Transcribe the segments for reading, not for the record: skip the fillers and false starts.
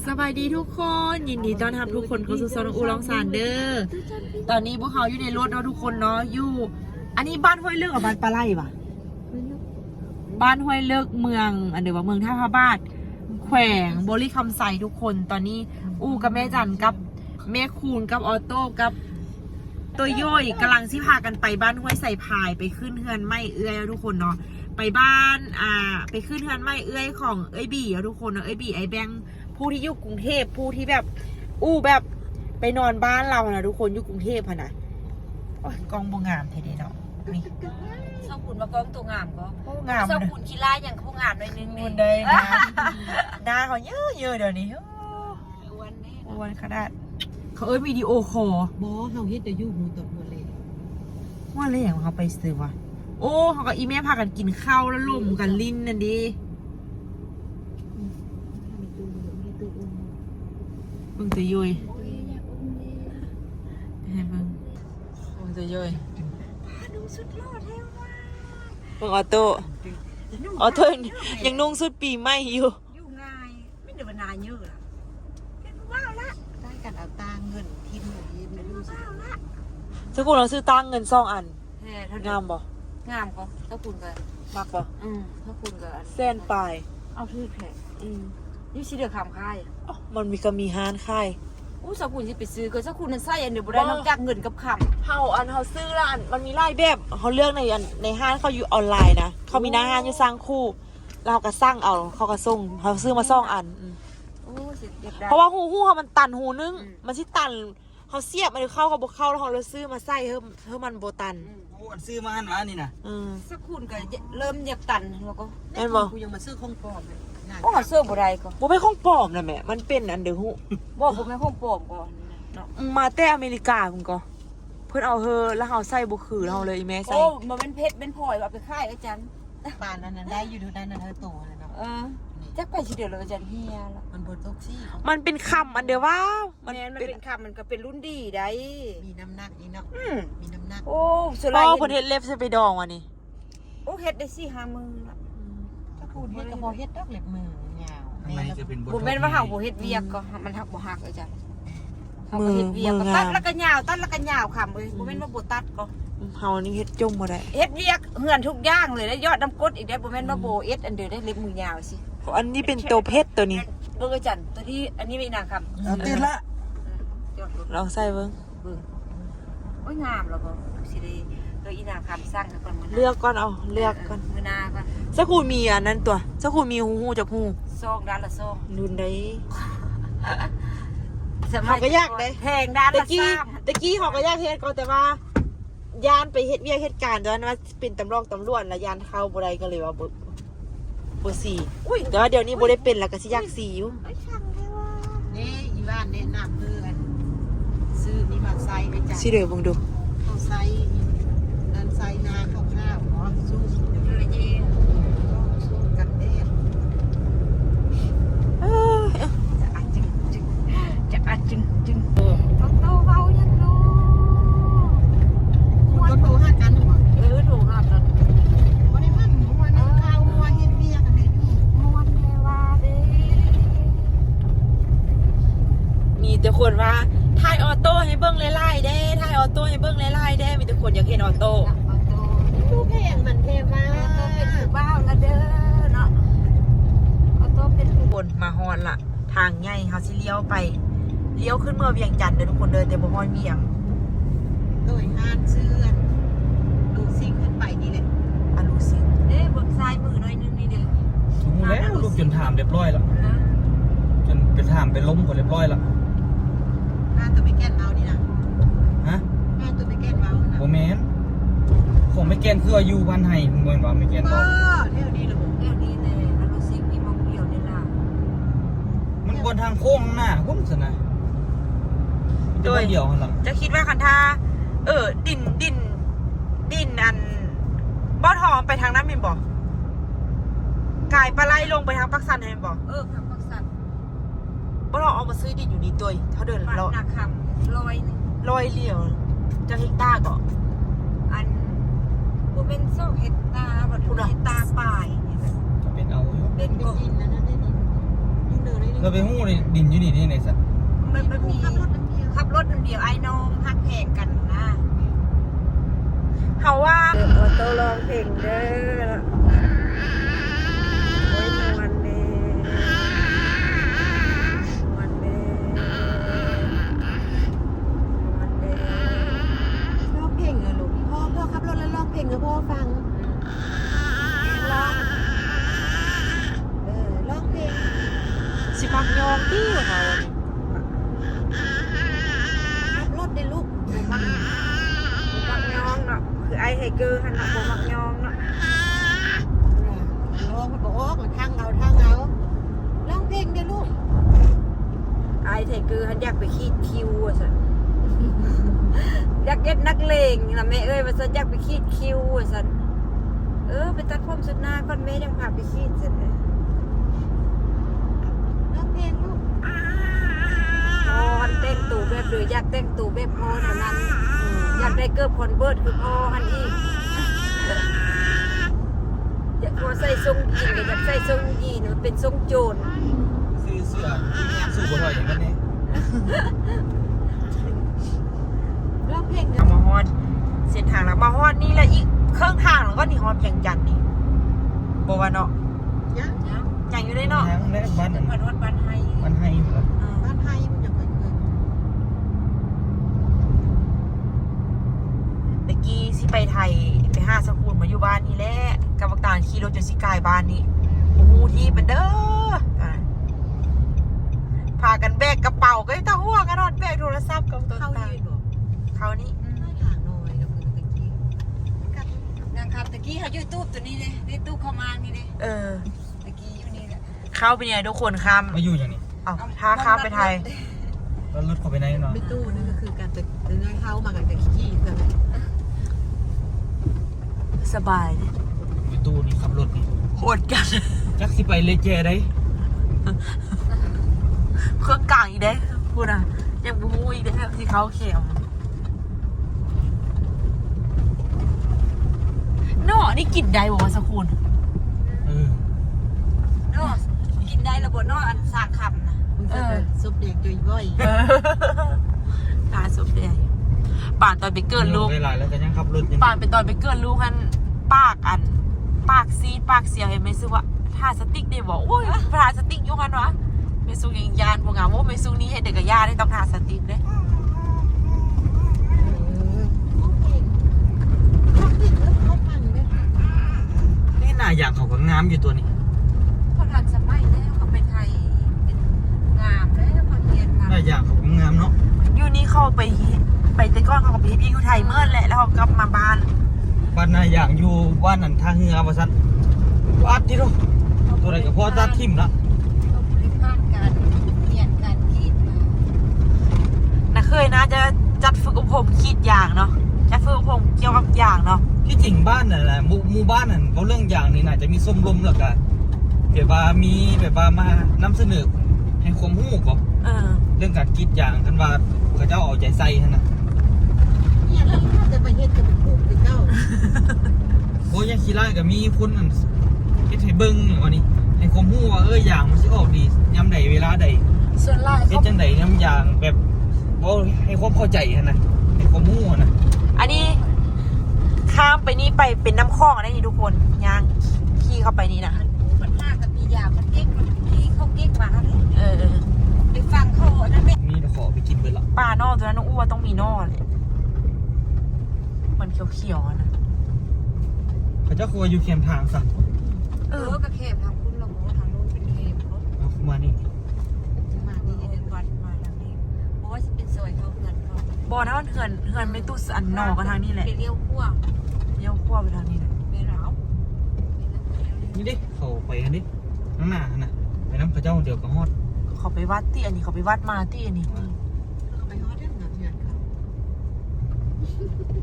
สบายดีทุกคนยินดีต้อนรับทุกคนเข้าสู่ซอนอูลองซานเดอร์ตอนนี้พวกเขาอยู่ในรถเนาะทุกคนเนาะอยู่อันนี้บ้านห้วยเลิกกับบ้านปลาไหลปะบ้านห้วยเลิกเมืองอันเดียวว่าเมืองท่าพระบาทแขวงบริคำไซทุกคนตอนนี้อูกับแม่จันกับแม่คูณกับออโต้กับตัวย่อยกำลังที่พากันไปบ้านห้วยใส่พายไปขึ้นเฮือนไม่เอื้อยทุกคนเนาะไปบ้านไปขึ้นเฮือนไม่เอื้อยของเอ้ยบี่ทุกคนเนาะเอ้ยบี่ไอ้แบงผู้ที่อยู่กรุงเทพผู้ที่แบบแบบไปนอนบ้านเรานะทุกคนอยู่กรุงเทพพะนะกองบงามเท่ดีเนาะนี่เศร้าขุนมากองตัวงามก็งามเศร้าขุนขี้ร้ายอย่างเขางามหน่อยนึงคนใดนะหน้าเขาเยอะเดี๋ยวนี้อ้วนขนาดเขาวิดีโอคอลบอเขาเฮ็ดแต่ยู่หูตบหัวเลยว่าอะไรอย่างเขาไปซื้อวะโอ้เขากับอีแม่พากันกินข้าวแล้วล่มกันลิ้นนั่นดิเบิ่งตัวยุยให้เบิ่งตัวยุยดูสุดยอดแท้ว่าเบิ่งออโต้ยังนุ่งสุดปีใหม่อยู่ง่ายไม่เดือดนานเยอะละเป็นว้าวละได้กันเอาตาเงินทิมหนูยิ้มไม่รู้สิสกุลเราซื้อตั้งเงิน2 อันงามบ่ งามก็ถ้าคุณก็มักบ่ถ้าคุณก็แสนปลายเอาทื่อแค่นี่สิเดือดคำค่ายมันมีก็มีห้านค่ายสกุลสิไปซื้อก็สกุลนั้นใส่อันเดียวบ่ได้นอกจากเงินกับคำเฮาซื้อละอันมันมีหลายแบบเขาเลือกในห้างเขาอยู่ออนไลน์นะเขามีหน้าห้างอยู่สร้างคู่เราก็สร้างเอาเขาก็ส่งเขาซื้อมา2 อันเพราะว่าหูเขามันตันหูนึงมันสิตันเขาเสียบมันเข้าเขาบ่เข้าแล้วเขาเลยซื้อมาใส่เพิ่มมันบ่ตันซื้อมาอันวะนี่นะสักคุณก็เริ่มอยากตันแล้วก็แม่นบ่กูยังมาซื้อของปลอมเลยก็มาซื้อบ่ได้ก็บ่เป็นของปลอมนะแม่มันเป็นอันเด้อฮู้บ่แม่นของปลอมก่อนเนาะมาแต่อเมริกาพุ่นก็เพิ่นเอาแล้วเฮาใส่บ่คือเฮาเลยอีแม่ใส่โอ้มันเป็นเพชรเป็นพลอยเอาไปขายอาจารย์บ้านนั้นได้อยู่ด้านนั้นเธอโตแล้วเนาะจักไปสิเดี๋ยวเลยอาจารย์เฮียละมันบนตกซี่มันเป็นคำอันเดียวว่ามันเป็นคำมันก็เป็นรุ่นดีได้มีน้ำหนักนี่เนาะมีน้ำหนักโอ้สุดท้ายเพิ่นเฮ็ดเล็บใส่ไปดองว่ะนี่โอ้เฮ็ดได้4-5 มื้อละถ้าพูดเฮ็ดก็บ่เฮ็ดดอกเล็บมือยาวบ่แม่นว่าเฮาบ่เฮ็ดเวียกก็มันหักบ่หักอาจารย์เฮาก็เฮ็ดเวียกก็ตัดแล้วก็ยาวคำเอ้ยบ่แม่นว่าบ่ตัดก็เฮานี่เฮ็ดจมบ่ได้เฮ็ดเวียกเฮือนทุกอย่างเลยแล้วยอดน้ำกรดอีกได้บ่แม่นว่าโบเอ็ดอันเดียวได้เล็บมือยาวสิอันนี้เป็นตัวเพชรตัวนี้เบิ่งอาจารย์ตัวที่อันนี้ไม่นางคำติดละลองใส่เบิ่งโอ้ยงามแล้วบ่สิได้ตัวอีนางคำสร้างก่อนมื้อเลือกก่อนเอาเลือกก่อนมื้อหน้าก่อนสักคูมีอันนั้นตัวสักคูมีหูจักหู2ด้านละ2รุ่นใดเขาก็ยากเลยแพงด้านละ3ตะกี้เขาก็ยากเฮ็ดก็แต่ว่ายานไปเฮ็ดเวียกเฮ็ดการตอนนั้นว่าเป็นตำรวจแล้วยานเข้าบ่ได้ก็เลยว่าบ่สีแต่ว่าเดี๋ยวนี้บ่ได้เป็นแล้วก็สิอยากสีอยู่นี่อีบ้านแนะนำเพื่อนซื้อนี่มาใส่ไปจ้ะสิเด้อเบิ่งดูเขาใส่นั่นใส่นาข้าวๆเนาะสู้กันแดดจะจึงโตเบายังลูกก็โทรหากันหรือเปล่าโทรหากันวันนี้มันวันนี้ข้าววันเฮ็ดเบี้ยกันเลยวันเทวาเด้มีแต่คนว่าถ่ายออโต้ให้เบิ่งไล่ๆเด้ถ่ายออโต้ให้เบิ่งไล่ๆเด้มีแต่คนอยากเห็นออโต้ดูเพลงมันเทวาเป็นผู้บ่าวนะเด้อเนาะออโต้เป็นผู้คนมาฮอดละทางใหญ่เฮาสิเลี้ยวขึ้นเมืองเวียงจันทน์เด้อทุกคนเด้อแต่บ่ฮอดเวียงโดยงานเชื่อนดูซิ่งขึ้นไปนี่แหละดูซิ่งเด้เบิ่งซ้ายมือหน่อยนึงนี่เด้ถูกแล้วลูกจนถามเรียบร้อยแล้วจนไปถามไปล้มก่อนเรียบร้อยแล้วงานตัวไม่แก้นเมานี่นะฮะงานตัวไม่แก้นเมานะโมเมนของไม่แกนคืออายุวันไห้มวยว่าไม่แกนต่อเท่านี้เลยเท่านี้เลยแล้วดูซิ่งมีมองเดียวนี่ล่ะมันบนทางโค้งหน้าพุ่มสนะโดยเดียวหรอจะคิดว่าคันท่าดินอันบ่อทองไปทางนั้นเป็นบ่กายปลาไหลลงไปทางปักสันเห็นบ่ทางปักสันบ่อทองเอามาซื้อดินอยู่นี่ตัวเท่าเดินเราหนักคำลอยเลี้ยวจะเฮกตาร์ก่ออันกูเป็นโซ่เฮกตาร์แบบเฮกตาร์ป่ายจะเป็นเอาเป็นกินนะนั่นนี่ เดินเลย เราไปหู้เลยดินอยู่นี่ในสัตว์ มันมีขับรถเดียวไอ้น้องฮักแพงกันนะ เขาว่า ออโต้ร้องเพลงเด้อโอ้ยวันเด้วันเด้วันเด้ ร้องเพลงเหรอลูกพ่อขับรถแล้วร้องเพลงกับพ่อฟังร้องร้องเพลง สิมักยองที่เขา ขับรถได้ลูก มักยองเนาะคือไอ้ไฮเกอร์ฮันนะบ่มักยองเนาะ ร้องมันบอกออกทางเอาร้องเพลงได้ลูก ไอ้ไฮเกอร์ฮันอยากไปขีดคิวอ่ะสันอยากเก็บนักเลงนะแม่เอ้ยว่าสันอยากไปขีดคิวอ่ะสันไปตัดผมสุดหน้าก่อนแม่ยังพาไปขีดสันเลย ร้องเพลงลูก พ่อฮันเต้นตู่แบบหรืออยากเต้นตู่แบบพ่อเท่านั้นอยากได้เกิบคอนเบิร์ตคือพ่อฮันอีกอยากพอใส่ทรงยีนก็อยากใส่ทรงยีนมันเป็นทรงโจร ซื้อเสื้อสู้บ่ถอยอย่างนั้นนี่ ร้องเพลง เอามาฮอดเส้นทางแล้วมาฮอดนี่แหละอีกเครื่องทางแล้วก็นี่ฮอดยังจันนี่บ่ว่าเนาะ ยัง ยังอยู่ได้เนาะ ทางแรกบ้าน มันวัดบ้านไฮ มันให้เหรอ บ้านไทยมันจะเคย ตะกี้สิไปไทยไปหาสกุลมาอยู่บ้านนี่แหละกับบักตาลขี่รถจนสิกายบ้านนี่โอ้โหที่เป็นเด้อพากันแบกกระเป๋าก็ต้องหัวกันนอนแบกโทรศัพท์กับตัว เข้า ตา ยืนหรอ เขานี่ ไม่ห่างหน่อยกับมือตะกี้ นางครับตะกี้เขาอยู่ตู้ตัวนี้เลยได้ตู้เข้ามานี่เลย ตะกี้อยู่นี่แหละ เข้าไปเนี่ยทุกคนข้าม มาอยู่อย่างนี้ เอาถ้าข้ามไปไทย แล้วรถเข้าไปไหนเนาะ ไม่ตู้นั่นก็คือการจะง่ายเข้ามากันแต่ขี้เลย สบายเลย ไปตู้นี่ขับรถนี่ โหดกัน จักสิไปเลยแจได้ เครื่องกลางอีกเด้พูดอ่ะยังบูอีกเด้ที่เขาเข็มเนาะนี่กลิ่นใดบอกว่าสกุล เออ เนาะกินได้ระบบเนาะอันสากคำนะ มึงจะซุปแดงจุยบ่อย ตาสมแดงป่านตอนไปเกิดลูก หลายแล้วก็ยังขับรถยัง ป่านเป็นตอนไปเกิดลูกกันปากซีดปากเสียเห็นไหมซื้อว่าทาสติ๊กได้บอกโอ้ยทาสติ๊กอยู่กันวะเมซูยังยานพวกงามว่าเมซูนี้ให้เด็กกับย่าได้ต้องทาสติ๊กเลย นี่หน้าอย่างเขาก็งามอยู่ตัวนี้ เขาทันสมัยแล้วเขาไปไทยเป็นงามแล้วเขาเรียนมา หน้าอย่างเขาก็งามเนาะ อยู่นี่เข้าไปแต่ก้อนเขาก็ไปพี่อยู่ไทยเมื่อแหละแล้วเขากลับมาบ้าน บ้านหน้าอย่างอยู่บ้านนั่นท่าเรือว่าซั่นวัดที่ตัวตัวไหนก็พอตัดทิ่มละ เขาบริการการเรียนการคิดมา นะเคยนะจะจัดฝึกอบรมขีดยางเนาะจัดฝึกอบรมเกี่ยวกับยางเนาะ ที่จริงบ้านนั่นแหละหมู่บ้านนั่นเขาเรื่องอย่างนี่น่าจะมีส้มลมแล้วก็แบบว่ามีแบบว่ามานำเสนอให้ความรู้กับ เรื่องการกรีดยางกันว่าเขาเจ้าเอาใจใส่หั่นน่ะ เนี่ยแล้วถ้าจะไปเฮ็ดกับผูกไปเจ้า โอ้ยยังขี้ไล่ก็มีคนนั่นเฮ็ดให้เบิ่งอย่างว่านี่ให้ความรู้ว่ายางมันสิออกดียามใดเวลาใด ส่วนลาย เฮ็ดจังไดยามยางแบบบ่ให้ความเข้าใจหั่นน่ะให้ความรู้หั่นน่ะ อันนี้ข้ามไปนี่ไปเป็นน้ำคลองนะนี่ทุกคนยางขี่เข้าไปนี่นะ มันหน้ากับพี่ยามันเก๊กมันที่เขาเก๊กมาเลย เออ ไปฟังเขาอันนั้นไม่ มีแต่ขอไปกินเบิดละ ปลานอกตัวนั้นน้องอ้วนต้องมีนอกเลยมันเขียวๆอะนะ เขาเจ้าครัวอยู่เคียงทางซะ ก็เขมทางคุณละโมทางนู้นเป็นเขมเขา เอาเข้ามานี่ มานี่เดินวัดมาทางนี้เพราะว่าเป็นซอยเขาเงินเขา บอนะมันเหือนไม่ตู้อันนอกกันทางนี้แหละ ไปเลี้ยวขั้ว เลี้ยวขั้วไปทางนี้เลย ไปเหลา นี่ดิเขาไปกันดิข้างหน้าหั่นน่ะไปน้ำเขาเจ้าเดี๋ยวก็ฮอด เขาไปวัดที่อันนี้เขาไปวัดมาที่อันนี้ ไปฮอดเรื่องงานเงินเขา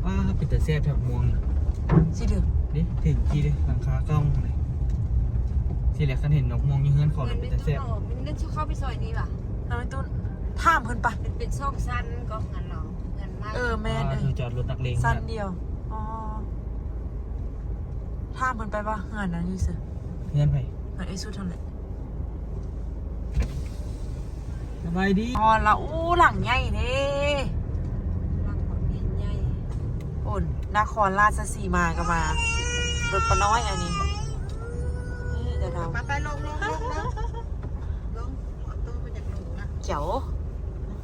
ว้าเป็นแต่แซ่บแถบม่วงนี่ สิเดือ ดิถึงกี่ดิหลังคากล้องเลยทีแรกคันเห็นนกม่วงอยู่เฮือนเขา เงิ แล้ว น เป็ เป็น น แต่ ตู้ แซ่บ หนอมันนั่นชื่อเข้าไปซอยนี้ป่ะ แล้วไม่ตู้ท่ามเพิ่นปะ เป็นช่องสั้นก็เงินหรอเงินมาก แม่น เธอจอดรถนักเลง สั้น น่ะ เดียวอ๋อท่ามเพิ่นไปปะเหือนนั้นอยู่สิ เฮือนไป เหือนไอ้สุดทางไหน บายดี อ๋อละอู้หลังใหญ่เด้ หลังของพี่ใหญ่ ปุ่นนครราชสีมาก็มารถปะน้อยอันนี้นี่เดี๋ยวเรา ไปลงออโต้มันอยากลงนะ เจ๋ว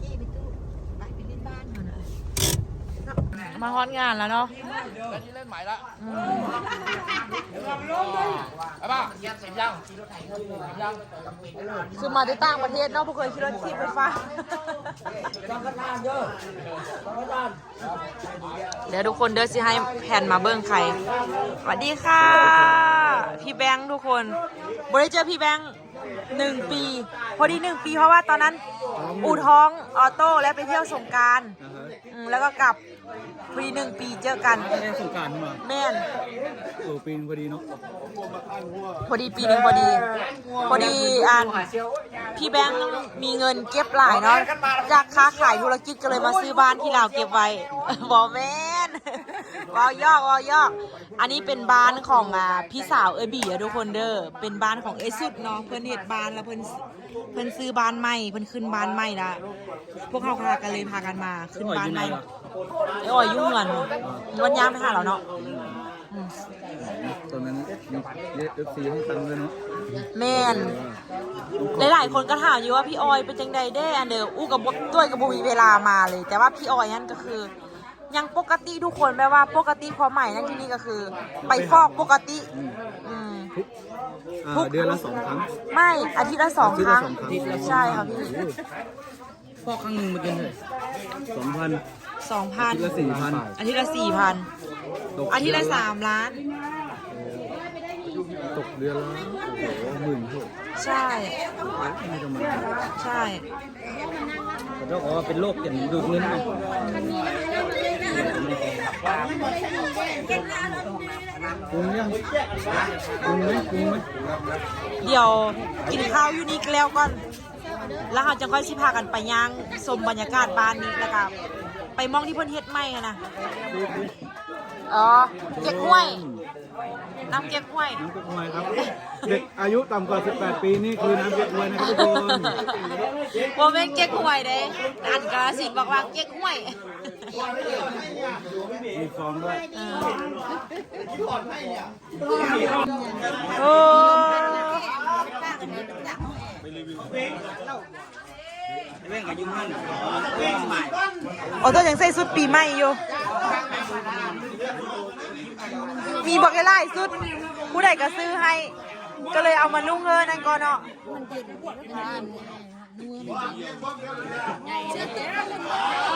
จี้ไปตู้ไปเล่นบ้านอยู่นะ มาฮอตงานแล้วเนาะคือมาที่ต่างประเทศเนาะพวกเคยขี่รถขี่ไฟฟ้าเดี๋ยวทุกคนเดินสิให้แผ่นมาเบิ้งใครสวัสดีค่ะ พี่แบงค์ทุกคนบริเจอพี่แบงค์1 ปี พอดี1 ปีเพราะว่าตอนนั้นอู่ท้องออโต้และไปเที่ยวสงกรานต์แล้วก็กลับพอดี1 ปีเจอกัน แค่สงการมา แม่น ปีนพอดีเนาะ พอดีปีหนึ่งพอดีพี่แบงค์มีเงินเก็บหลายเนาะจากค้าขายธุรกิจก็เลยมาซื้อบ้านที่ลาวเก็บไว้ บอแม่นวอยอกอันนี้เป็นบ้านของพี่สาวบีทุกคนเด้อเป็นบ้านของสุดเนาะเพิ่นเฮ็ดบ้านแล้วเพิ่นซื้อบ้านใหม่เพิ่นขึ้นบ้านใหม่ละพวกเขาพากันเลยพากันมาขึ้นบ้านใหม่อ้อยยุ่งเงินวันยามไปหาเราเนาะ ตอนนั้นมีFC ให้ตังค์เลยเนาะ แม่นหลายๆคนก็ถามอยู่ว่าพี่ออยเป็นจังใดได้อันเดียวอู้กับด้วยกับบุมีเวลามาเลย แต่ว่าพี่ออยนั่นก็คือ ยังปกติทุกคนแปลว่าปกติความหมายนั่นที่นี่ก็คือ ไปฟอกปกติเดือนละ2 ครั้ง ไม่อาทิตย์ละ2 ครั้งใช่ค่ะพี่ ฟอกครั้งหนึ่งมันเป็นเลย2,000 2,000 อาทิตย์ละ 4,000 อาทิตย์ละ 4,000 อาทิตย์ละ3 ล้าน ตกเดือนละหมื่นหก ใช่ ไม่ธรรมดา ใช่ แต่ก็บอกว่าเป็นโรคเก็บดูดเงินไงปรุงยังปรุงไหม เดี๋ยวกินข้าวอยู่นี่แล้วก่อนแล้วเราจะค่อยสิพากันไปย่างชมบรรยากาศบ้านนี้แล้วก็ไปมองที่เพิ่นเฮ็ดใหม่กันนะอ๋อเก๊กห้วยน้ำเก๊กห้วย น้ำเก๊กฮวยครับ เด็กอายุต่ำกว่า 18 ปีนี่คือน้ำเก๊กฮวยนะครับทุกคน โมเมนต์เก๊กห้วยเด้อันกาสินบอกว่าเก๊กห้วย มีฟองด้วย โอ้โอ้ตัวยังใส่ชุดปีใหม่อยู่มีบอกไล่สุดผู้ใดก็ซื้อให้ ก็เลยเอามานุ่งนั่นก่อนเนาะ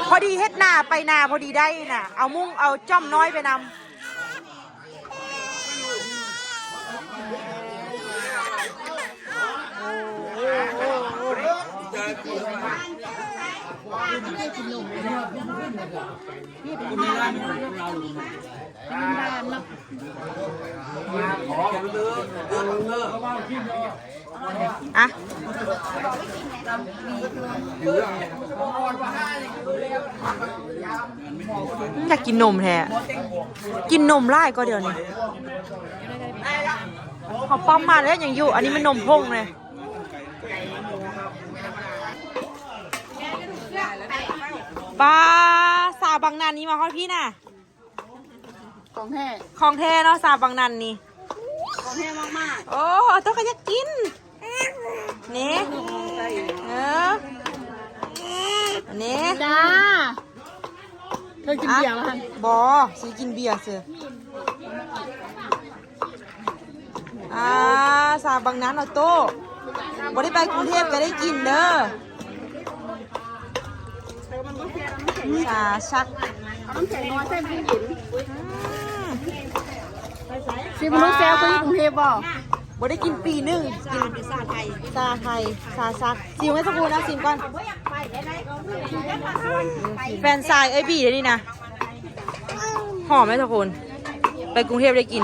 พอดีเฮ็ดหน้าไปหน้าพอดีได้น่ะเอามุ้งเอาจ้อมน้อยไปนำอะอยากกินนมแท้กินนมไล่ก็เดี๋ยวนี้เขาป้อมมาแล้วยังอยู่อันนี้มันนมพงเลยปลาสาวบางนันนี่มาเขาพี่น่ะของแท้เนาะสาวบางนันนี่ของแท้มากๆโอ้ต้องขยันกินนี่นี่จ้าเธอกินเบียร์มั้ยบอซื้อกินเบียร์เสือสาวบางนันเอาโต้บ่ได้ไปกรุงเทพก็ได้กินเด้อชาชักเอาน้ำแข็งน้อยใส่ผู้หญิงชิมลูกแซวไปกรุงเทพบ่ได้กินปีหนึ่งกินซาไทยซาซักซิมให้สักครู่นะซิมก่อนแฟนซายบีเดี๋ยวนี้นะหอมไหมสักคนไปกรุงเทพได้กิน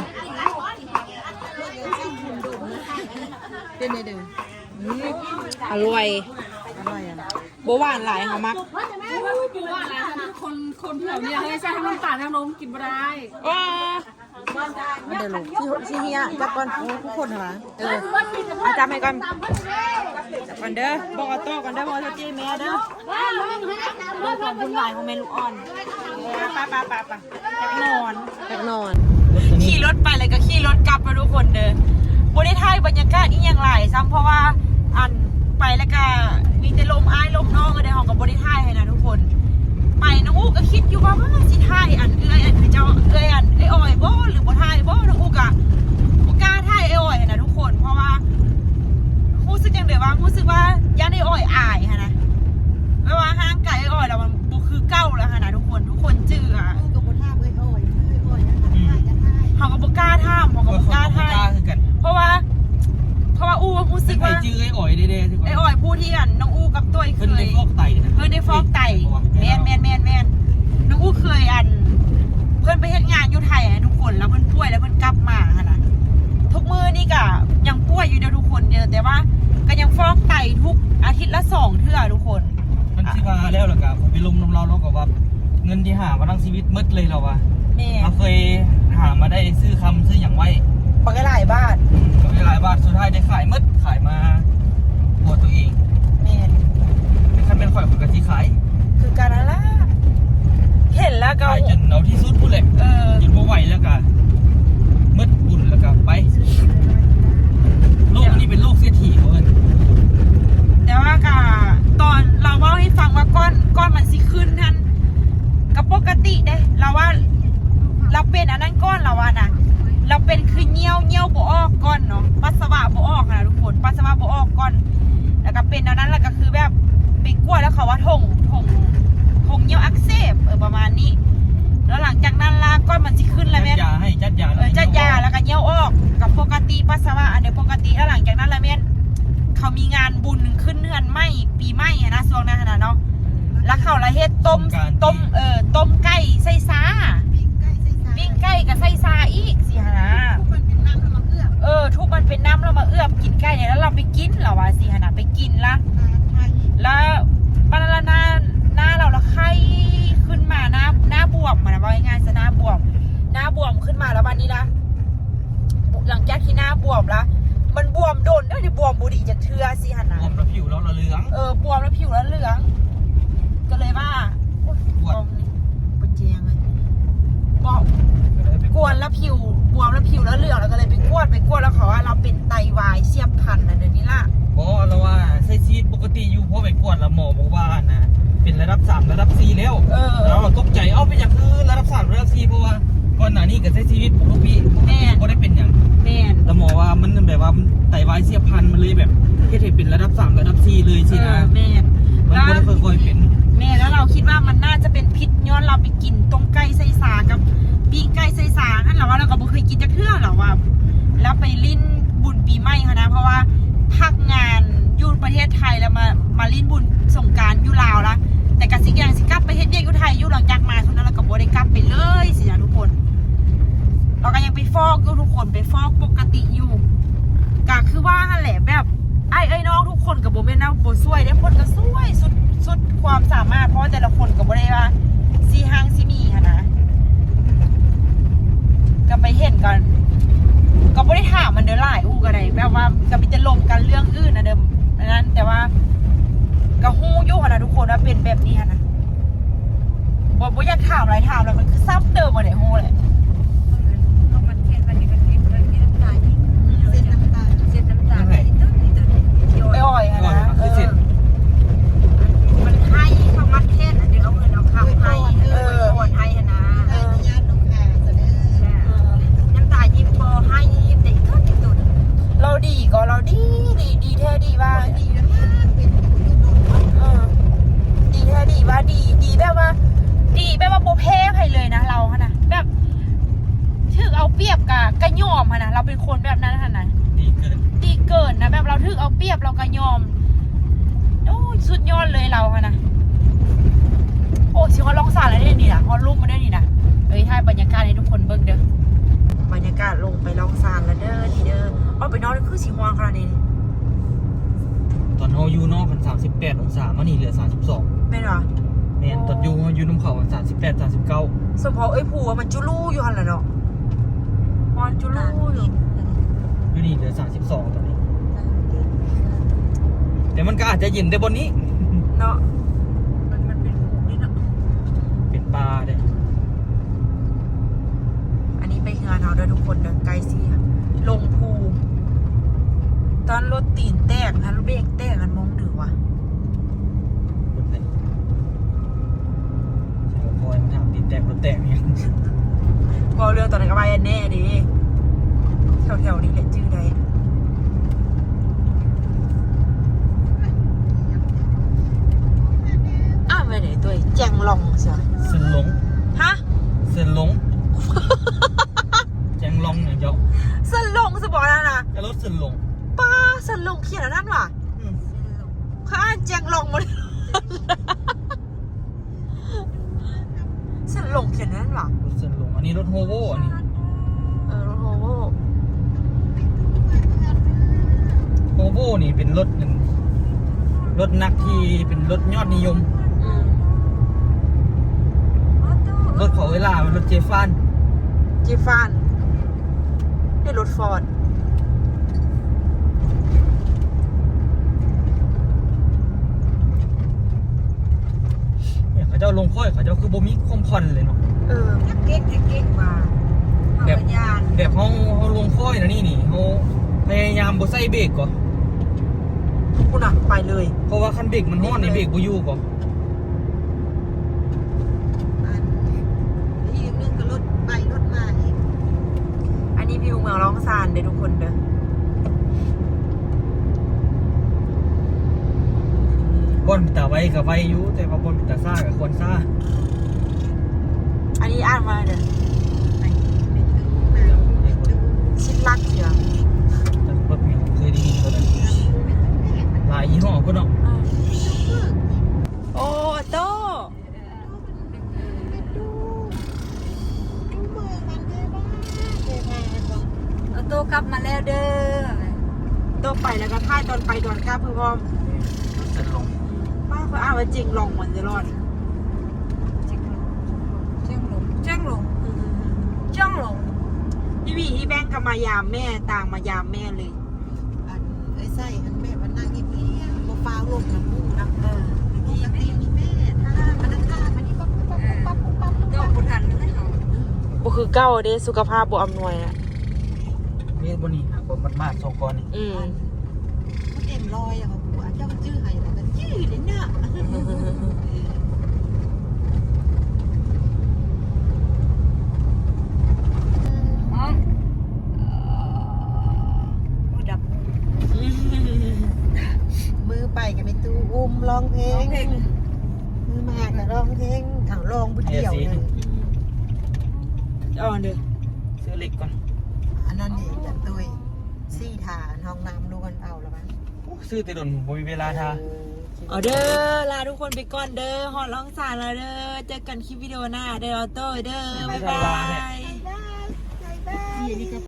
เป็นไงเด้ออร่อยโบหวานหลายเขามักคนแถวนี้ให้ใส่ทั้งน้ำตาลทั้งนมกินไม่ได้ เดี๋ยวลูกที่เฮียจับก่อนทุกคนเหรออาจารย์ให้ก่อนจับก่อนเด้อบอกเอาโต้ก่อนเด้อบอกเอาจี้แม่เด้อเรื่องความวุ่นวายของแม่ลูกอ่อนไปอยากนอนขี่รถไปเลยก็ขี่รถกลับมาทุกคนเด้อบริไทยบรรยากาศนี่ยังไหลซ้ำเพราะว่าอันไปแล้วก็มีแต่ลมอ้ายลมน้องก็ได้ห้องกับบริไทยให้นะทุกคนไปน้องอูก็คิดอยู่ว่าสิไทยอันคือเจ้าอันไอ้อ้อยบ่หรือบ่ไทยบ่น้องอูกะบ่กล้าไทยไอ้อ้อยนะทุกคนเพราะว่ารู้สึกจังเดี๋ยวว่ารู้สึกว่าย่านไอ้อ้อยอายฮะนะไม่ว่าห้างไก่ไอ้อ้อยแล้วมันบ่คือเก่าแล้วฮะนะทุกคนจื้ออ่ะ กับบุท่าเอ้ยอ้อยจะท่า เขาก็บ่กล้าท่ามเขาก็บ่กล้าท่าเพราะว่าอูรู้สึกว่า จื้อไอ้อ่อยเด้ๆ ไอ้อ้อยพูดที่กันน้องอูกับตัวเค เพิ่นได้ ย ฟอกไตนะ เพื่อนได้ฟอกไตแมนน้องอู้เคยอันเพื่อนไปเฮ็ดงานอยู่ไทยอะทุกคนแล้วเพื่อนป่วยแล้วเพื่อนกลับมาค่ะนะทุกมือนี่ก็ยังป่วยอยู่เดียวทุกคนเดียวแต่ว่าก็ยังฟอกไตทุกอาทิตย์ละ2 เทื่อทุกคน มันสิว่าแล้วล่ะก็ไปลมน้ำเราเนาะก็ว่าเงินที่หามาทั้งชีวิตหมดเลยเราว่า แม่ เราเคยหามาได้ซื้อคำซื้ออย่างไว้ ปากหลายบาท ก็ไม่หลายบาทสุดท้ายได้ขายหมดขายมาปวดตัวเอง แม่ คันเป็นข่อยคนกะที่ขาย คือการนั้นละเห็นแล้วก็ ขายจนเอาที่สุดพูดเลยจนบ่ไหวแล้วก็มืดบุญแล้วก็ไปโลกนี้เป็นโลกเศรษฐีเขาเอิ้น แต่ว่าก็ตอนเราเล่าให้ฟังว่าก้อนมันสิขึ้นท่านกับปกติเด้เราว่าเราเป็นอันนั้นก้อนเราว่านะเราเป็นคือเงี้ยวบ่ออกก้อนเนาะปัสสาวะบ่ออกนะทุกคนปัสสาวะบ่ออกก้อนแล้วก็เป็นอันนั้นแล้วก็คือแบบไปกล้วยแล้วเขาว่าถงเงี้ยวอักเสบประมาณนี้แล้วหลังจากนั้นล่ะก้อนมันสิขึ้นแล้วแม่ จัดยาให้จัดยา จัดยาแล้วก็เงี้ยวออกกับปกติปัสสาวะอันเดียวปกติแล้วหลังจากนั้นละแม่เขามีงานบุญขึ้นเดือนไม่ปีไม่นะช่วงนั้นนะเนาะแล้วเขาละเฮ็ดต้มไก่ใส่ซาปิ้งไก่กับใส่ซาอีกสิฮะนะทุกมันเป็นน้ำแล้วมาเอื้อบกินไก่เนี่ยแล้วเราไปกินเหรอวะสิฮะนะไปกินละแล้วบรรณาหน้าเราละไข้ขึ้นมาหน้าบวมมันว่าง่ายๆซะหน้าบวมขึ้นมาแล้ววันนี้นะหลังจากที่หน้าบวมแล้วมันบวมโดนบวมบุหรี่จะเทือสิฮะนะ บวมแล้วผิวเราละเหลือง บวมแล้วผิวแล้วเหลืองก็เลยว่าปวดเป็นเจียงเลยบอกกวนแล้วผิวบวมแล้วผิวแล้วเหลืองแล้วก็เลยไปกวดแล้วเขาว่าเราเป็นไตวายเสียบพลันนะเดี๋ยวนี้ล่ะ เพราะเราว่าใช้ชีวิตปกติอยู่เพราะไปกวดแล้วหมอบอกว่านะเป็นระดับ3ระดับ4แล้วแล้วเราตกใจไปอย่างคือระดับ3ระดับ4เพราะว่าก่อนหน้านี้ก็ใช้ชีวิตปกติก็ได้เป็นอย่างแล้วหมอว่ามันแบบว่าไตวายเสียบพลันมันเลยแบบเฮ็ดให้เป็นระดับ3ระดับ4เลยสินะมันก็ได้ค่อยๆเป็นแล้วเราคิดว่ามันน่าจะเป็นพิษย้อนเราไปกินต้มไก่ใส่สากับปิ้งไก่ใส่สางั้นเราว่าเราก็บ่เคยกินจักเทื่อหรอว่าแล้วไปลิ้นบุญปีใหม่ค่ะนะเพราะว่าพักงานอยู่ประเทศไทยแล้วมาลิ้นบุญสงกรานต์อยู่ลาวละแต่กสิอย่างสิกลับไปเฮ็ดเวียกอยู่ไทยอยู่หลังจากมาช่วงนั้นเราก็บ่ได้กลับไปเลยสินะทุกคนเราก็ยังไปฟอกอยู่ทุกคนไปฟอกปกติอยู่ก็คือว่าแหละแบบไอ้น้องทุกคนกับโบเมนนะโบช่วยได้คนก็ช่วยสุดความสามารถเพราะแต่ละคนกับโบได้ว่าซีห้างซีมีค่ะนะก็ไปเห็นกันก็ไม่ได้ถามมันเดินหลายอูกันเลยแบบว่าก็มีจะลงกันเรื่องอื่นนะเดิมนั้นแต่ว่าก็ฮู้ยุ่งนะทุกคนว่าเป็นแบบนี้นะบอกว่าอยากถามอะไรถามแล้วมันคือซ้ำเติมมาเนี่ยฮู้เลยไอ้อ้อยนะมันให้เขามัดเทศเดี๋ยวเอาเงินเอาคำให้โอนให้นะน้ำตายิ้มพอให้ยิ้มเด็กก็ติดตุนเราดีแท้ดีว่าดีแท้ดีว่าดีแบบว่าโบเพ่ใครเลยนะเราฮะนะแบบถึกเอาเปรียบกะยอมฮะนะเราเป็นคนแบบนั้นฮะนะดีเกินนะแบบเราถึกเอาเปรียบเรากะยอมโอ้สุดยอดเลยเราฮะนะโอ้ชิเขาลองสาดอะไรได้นี่นะเขาลุ่มมาได้นี่นะถ่ายบรรยากาศให้ทุกคนเบิ่งเด้อบรรยากาศลงไปลองสาดแล้วเด้อดีเด้อเอาไปนอนคือสีม่วงขนาดนี้ตอนเฮาอยู่นอกกัน38องศามานี่เหลือ32แม่นเหรอแม่นตอนอยู่น้ำเขา38 39สมพอภูว่ามันจุลู่อยู่หั่นล่ะเนาะ อนจุลูอยู่ อยู่นี่เหลือ32ตอนนี้แต่มันก็อาจจะเย็นได้บนนี้ เนาะมันเป็นหูนี่เนาะ เป็นปลาเด้ อันนี้ไปงานเขาด้วยทุกคนเดินไกลสิลงภูตอนรถตีนแตกนะรถเบรกแตกกันมองดือวะ คนไหนใช่คอยมันถามติดแตกรถแตกเนี่ย ก็เรื่องตอนนั้นก็ไปแน่ดิแถวๆนี้แหละจื้อใดอ้าวไปไหนตัวแจงลองใช่ไหม เส้นหลง ฮะ เส้นหลง แจงลองเนี่ยเจ้า สลงสบอกแล้วนะ แต่รถเส้นหลง ป้าสลงเขียนอันนั่นว่ะ อืม เขาอ่านแจงลองหมด สลงเขียนอันนั่นว่ะ รถเส้นหลงอันนี้รถโฮโวอันนี้ รถโฮโว โฮโวนี่เป็นรถหนึ่งรถนักที่เป็นรถยอดนิยม อืม รถเขาเวลาเป็นรถเจฟาน จีฟานนี่รถฟอร์ด เนี่ยเขาเจ้าลงค่อยเขาเจ้าคือบ่มีความผ่อนเลยเนาะ เก๊กมาเอาไปยาน แบบเขาลงค่อยนะนี่เขาพยายามบ่ใส่เบรกก่อน กูน่ะไปเลย เพราะว่าคันเบรกมันฮ้อนในเบรกบ่อยู่ก่อน อีกนึงก็รถไปรถมาอีก อันนี้วิวเมืองร้องซานเด้อทุกคนเด้อ บ่อนตาไว้กับไว้อยู่แต่ว่าบ่อนตาซ่ากับควรซ่า อันนี้อ่านมาเด้อชิดลักเสีย รถมีเคยได้ยินตัวนั้นหลายยี่ห้อพุ่นเนาะ โอ้โต้ เอาโตกลับมาแล้วเด้อ โต้ไปแล้วก็ท่ายตอนไปตอนกลับเพื่อพร้อม เส้นหลง ป้าเขาอ่านว่าจริงลองมันจะรอด เจ้งหลงพี่วีที่แบงค์ก็มายามแม่ต่างมายามแม่เลย อันไอ้ไส้อันแม่วันนั่งเงียบๆบ่ฟ้าวลงน้ำมูกนะปกตินี่แม่ถ้ามันนั่งข้างมันนี่ปั๊บปั๊บปั๊บปั๊บ โตบุทันไม่เอา บ่คือเก้าเด้สุขภาพบ่อำนวยอ่ะ เมียนบนนี้หาคนมัดมาดสองก้อนนี่ เขาเต็มรอยอะเขาหัวเจ้าชื่ออะไรแล้วก็ชื่อเลยเนี่ย ดับ มือไปกับไอ้ตู้อุ้มร้องเพลงมือมากับร้องเพลงถังร้องบุญเดี่ยวเลย อ่อนเด้อ เสื้อเล็กก่อน อันนั้นเองจันตุ้ยซี่ฐานห้องน้ำดูกันเอาแล้วมั้ง ซื้อแต่ดนบ่มีเวลาทา เอาเด้อลาทุกคนไปก่อนเด้อฮอดร้องซานแล้วเด้อเจอกันคลิปวิดีโอหน้าเด้อเอาโต้เด้อบ๊ายบาย บายบาย